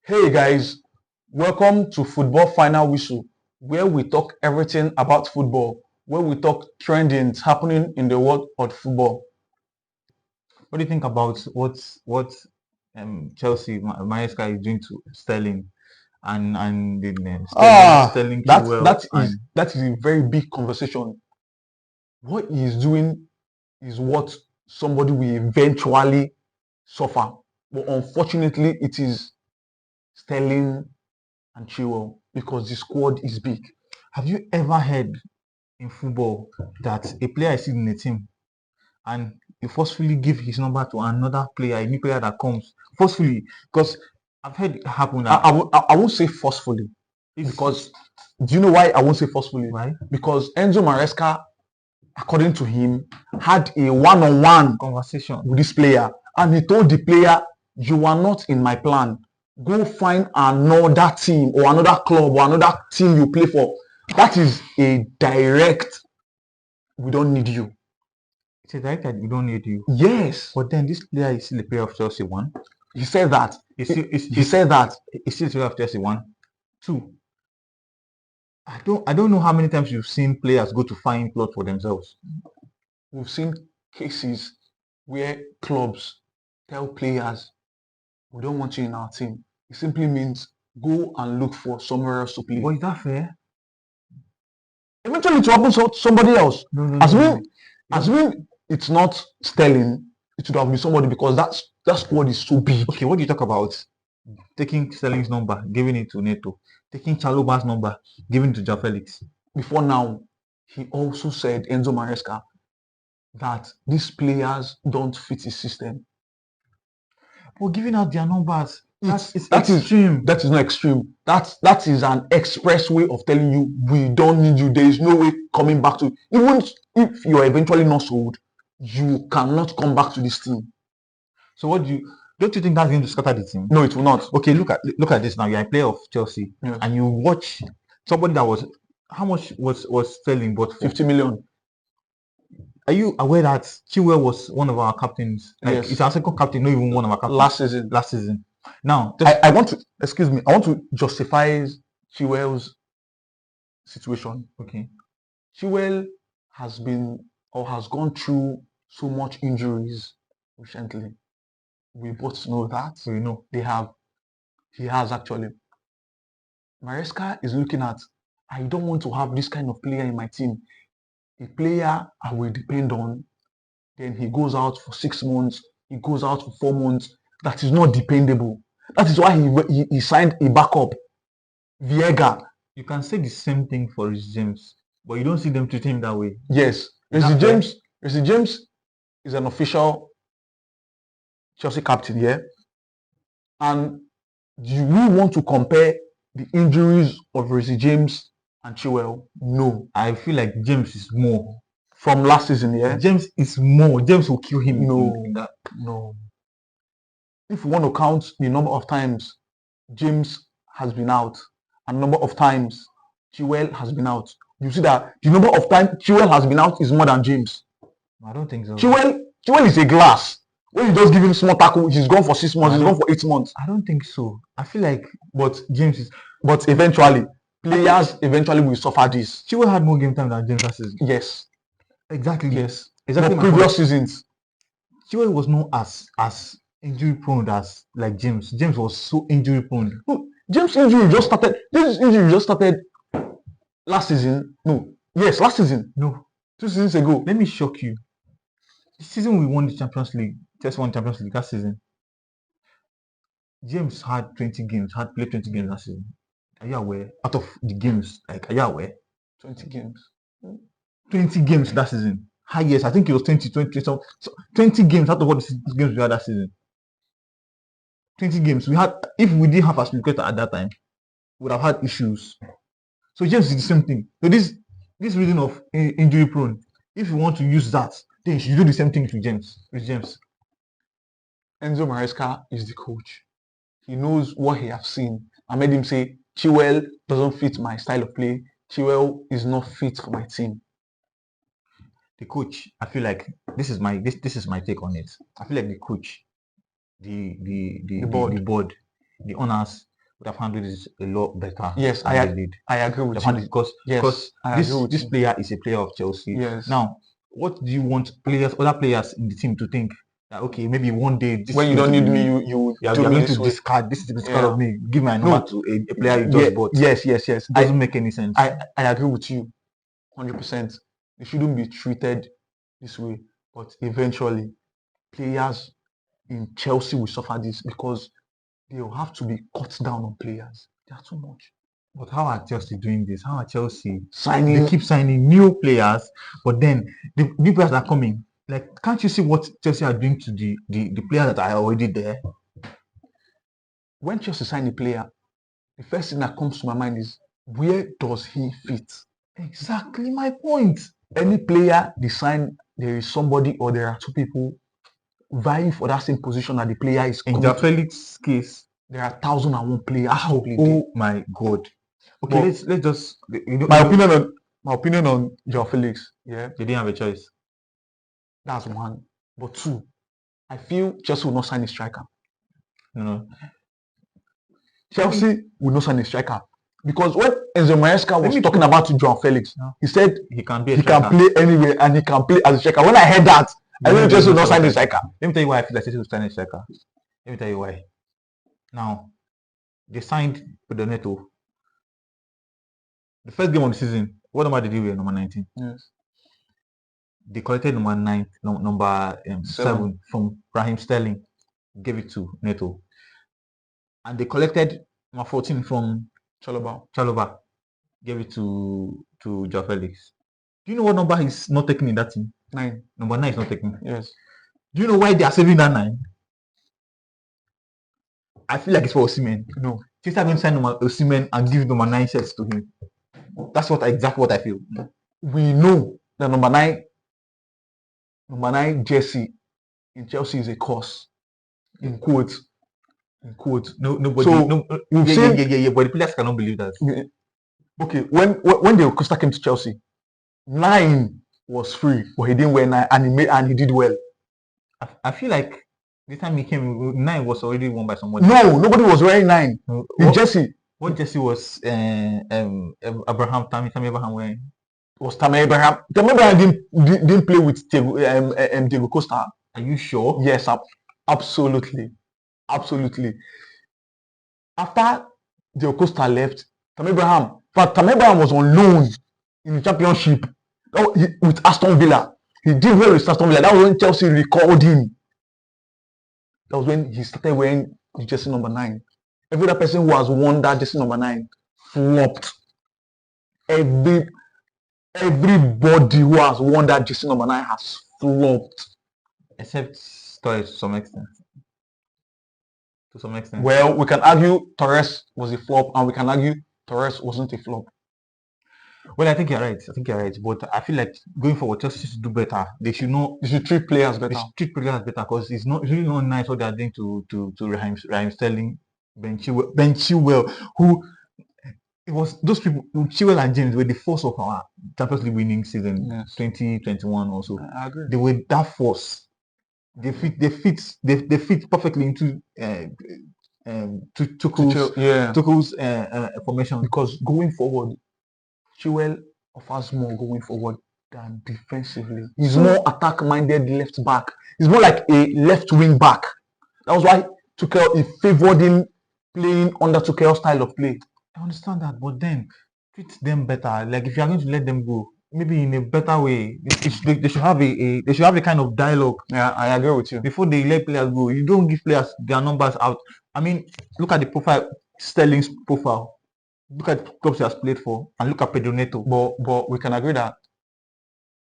Hey guys, welcome to Football Final Whistle, where we talk everything about football, where we talk trendings happening in the world of football. What do you think about what Chelsea Maresca is doing to Sterling and then Sterling That Chiwell that is and that is a very big conversation. What he is doing is what somebody will eventually suffer, but unfortunately, it is Sterling and Chiwell because the squad is big. have you ever heard in football that a player is still in a team and he forcefully give his number to another player, a new player that comes forcefully? Because I've heard it happen that I won't say forcefully because it's do you know why I won't say forcefully? why Because Enzo Maresca, according to him, had a one-on-one conversation. with this player, and he told the player, "You are not in my plan. Go find another team or another club or another team you play for." That is a direct. We don't need you. It's a director, we don't need you. Yes, But then this player is still a player of Chelsea. One, he said that. He he's said that. still a player of Chelsea. One, two. I don't know how many times you've seen players go to find plot for themselves. We've seen cases where clubs tell players, "We don't want you in our team." It simply means go and look for somewhere else to play. But is that fair? Eventually, it will happen to somebody else. No, no, no, Assuming, no. assuming it's not Sterling, it would have been somebody because that squad is so big. Okay, what do you talk about? Taking Sterling's number, giving it to Neto. Taking Chaluba's number, giving it to Joao Felix. Before now, he also said, Enzo Maresca, that these players don't fit his system. But giving out their numbers, That is extreme. that is not extreme. That is an express way of telling you we don't need you. There is no way coming back to, even if you are eventually not sold, you cannot come back to this team. So don't you think that's going to scatter the team? No, it will not. Okay, look at this now. You're a player of Chelsea, Yes. and you watch somebody that was how much was Sterling bought for? 50 million. Are you aware that Chiwell was one of our captains? Like Yes. it's our second captain, not even one of our captains Last season. Last season. Now, I want to, excuse me, I want to justify Chiwell's situation. okay. Chiwell has been or has gone through so much injuries recently. We both know that. So you know, He has actually. Maresca is looking at, I don't want to have this kind of player in my team. A player I will depend on, then he goes out for 6 months, he goes out for 4 months. That is not dependable. That is why he signed a backup, Viega. you can say the same thing for Rich James, but you don't see them treat him that way. Yes, Is that fair? Reece James is an official Chelsea captain here, and do we want to compare the injuries of Reece James and Chiwell? No, I feel like James is more. from last season, yeah. James is more. James will kill him. No, in that. no. If we want to count the number of times James has been out and number of times Chiwell has been out, you see that the number of times Chiwell has been out is more than James. I don't think so. Chiwell is a glass. When you just give him small tackle, he's gone for 6 months, he's gone for 8 months. I don't think so. I feel like But James is, but eventually, players eventually will suffer this. Chiwell had more game time than James last season. Yes, Exactly. yes. Exactly. But My previous point. seasons, Chiwell was not as injury prone as like James. James was so injury prone. no, James injury just started. This injury just started last season. No, yes, last season. No, 2 seasons ago. let me shock you. The season we won the Champions League, just won Champions League that season. James had 20 games, had played 20 games that season. Are you aware? Out of the games, like, are you aware? 20 games. 20 games that season. Highest, I think it was 20, so 20 games out of all the games we had that season. 20 games. We had, if we didn't have a spectator at that time, we would have had issues. So James is the same thing. So this reason of injury prone, if you want to use that, then you should do the same thing to James. With James. Enzo Maresca is the coach. He knows what he has seen. I made him say, Chiwell doesn't fit my style of play. Chiwell is not fit for my team. The coach, I feel like this is my take on it. I feel like the coach, the board. the board, the owners, would have handled this a lot better Yes, than they did. I agree with They've you. handled it because Yes, I agree with this you. player is a player of Chelsea. Yes. Now, what do you want other players in the team to think? That okay, maybe one day this When is you going don't to need be me, me. you You are do me going to this way. discard. This is the discard Yeah. of me. Give my number to a player you just bought. Yes. It doesn't make any sense. I agree with you 100%. They shouldn't be treated this way. But eventually, players in Chelsea will suffer this because they will have to be cut down on players. They are too much. But how are Chelsea doing this? How are Chelsea Signing. They keep signing new players, but then the new players are coming. Like, can't you see what Chelsea are doing to the players that are already there? When Chelsea sign a player, the first thing that comes to my mind is, where does he fit? Exactly my point. Any player they sign, there is somebody or there are two people vying for that same position that the player is In coming to. Felix's case, There are 1,001 players. oh my god. Okay, But let's just my opinion on Joao Felix, yeah, they didn't have a choice. that's one. But two, I feel Chelsea will not sign a striker. No. Chelsea will not sign a striker. Because when Enzo Maresca was me talking about Joao Felix, No. he said He can be a he striker. can play anywhere and he can play as a striker. When I heard that, I No, knew Chelsea will not sign a striker. Let me tell you why I feel like Chelsea will sign a striker. Let me tell you why. Now, they signed Pedonetto. The first game of the season, what number did he wear? Number 19. Yes. They collected number 7 from Raheem Sterling, gave it to Neto. And they collected number 14 from Chalobah, gave it to Joao Felix. Do you know what number he's not taking in that team? 9. Number 9 is not taking. Yes. Do you know why they are saving that 9? I feel like it's for Osimhen. No. Chelsea are going to sign Osimhen and give number 9 shirts to him. That's exactly what I feel. We know that number 9 jersey in Chelsea is a curse. In quotes. Nobody. So, But the players cannot believe that. Okay, when the Costa came to Chelsea, 9 was free, but he didn't wear 9, and he did well. I feel like the time he came, 9 was already won by somebody. No, nobody was wearing 9. The jersey. What jersey was Tammy Abraham wearing? Was Tammy Abraham? Tammy Abraham didn't play with Diego Costa. Are you sure? Yes, absolutely. After Diego Costa left, Tammy Abraham was on loan in the Championship with Aston Villa. He did well with Aston Villa. That was when Chelsea recalled him. That was when he started wearing the jersey number 9. Every other person who has worn that jersey number 9 flopped. Everybody who has worn that jersey number 9 has flopped. Except Torres to some extent. Well, we can argue Torres was a flop, and we can argue Torres wasn't a flop. Well, I think you're right. But I feel like going forward, Chelsea should do better. They should treat players better. They should treat players better because it's really not nice what they're doing to Raheem Sterling, Ben Chiwell, who it was those people. Chiwell and James were the force of our Champions League winning season, 2021 also. I agree. They were that force. They fit perfectly into Tuchel's formation. Because going forward, Chiwell offers more going forward than defensively. He's more attack-minded left back. He's more like a left wing back. That was why Tuchel favored him playing under Tuchel's style of play. I understand that, but then treat them better. Like if you are going to let them go, maybe in a better way. They should have a kind of dialogue. Yeah, I agree with you. Before they let players go, you don't give players their numbers out. I mean, look at the profile, Sterling's profile. Look at clubs he has played for, and look at Pedro Neto. But we can agree that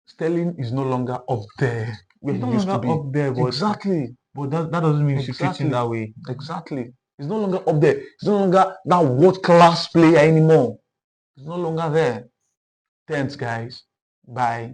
Sterling is no longer up there where he used to be. Up there, but exactly. But that doesn't mean you should treat him that way. Exactly. He's no longer up there. He's no longer that world-class player anymore. He's no longer there. Thanks, guys. Bye.